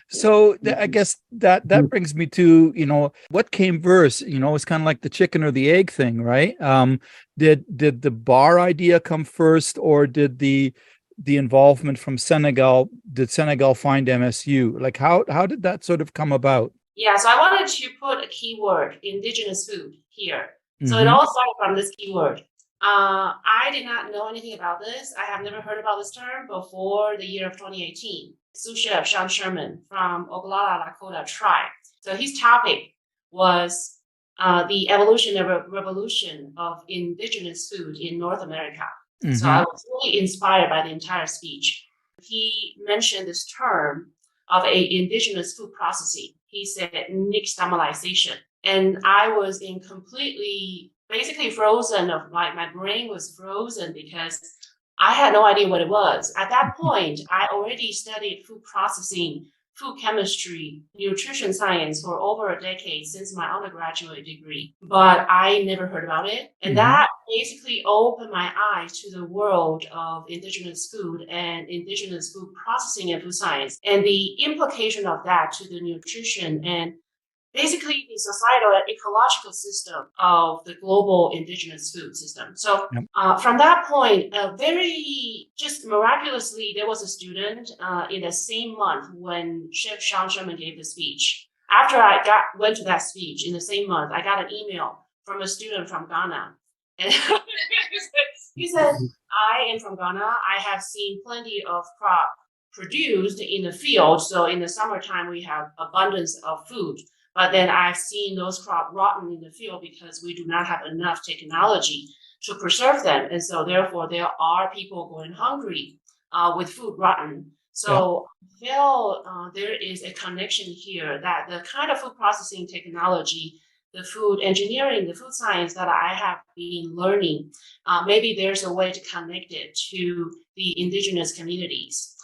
So I guess that brings me to, what came first? It's kind of like the chicken or the egg thing, right? Did the bar idea come first, or did the involvement from Senegal? Did Senegal find MSU? Like how did that sort of come about? Yeah, so I wanted to put a keyword, indigenous food, here. So it Mm-hmm. all started from this keyword. I did not know anything about this. I have never heard about this term before the year of 2018. Sous chef Sean Sherman from Oglala Lakota tribe. So his topic was the evolution and revolution of indigenous food in North America. So Mm-hmm. I was really inspired by the entire speech. He mentioned this term of a indigenous food processing. He said nixtamalization. And I was in completely, basically frozen of my brain was frozen because I had no idea what it was. At that point, I already studied food processing, food chemistry, nutrition science for over a decade since my undergraduate degree, but I never heard about it. And Mm-hmm. that basically opened my eyes to the world of indigenous food and indigenous food processing and food science, and the implication of that to the nutrition and basically the societal and ecological system of the global indigenous food system. So Yep. from that point, very just miraculously, there was a student in the same month when Chef Sean Sherman gave the speech. After I went to that speech in the same month, I got an email from a student from Ghana. And he said, I am from Ghana. I have seen plenty of crop produced in the field. So in the summertime, we have abundance of food. But then I've seen those crops rotten in the field because we do not have enough technology to preserve them. And so therefore, there are people going hungry with food rotten. Yeah. So I feel there is a connection here that the kind of food processing technology, the food engineering, the food science that I have been learning, maybe there's a way to connect it to the indigenous communities.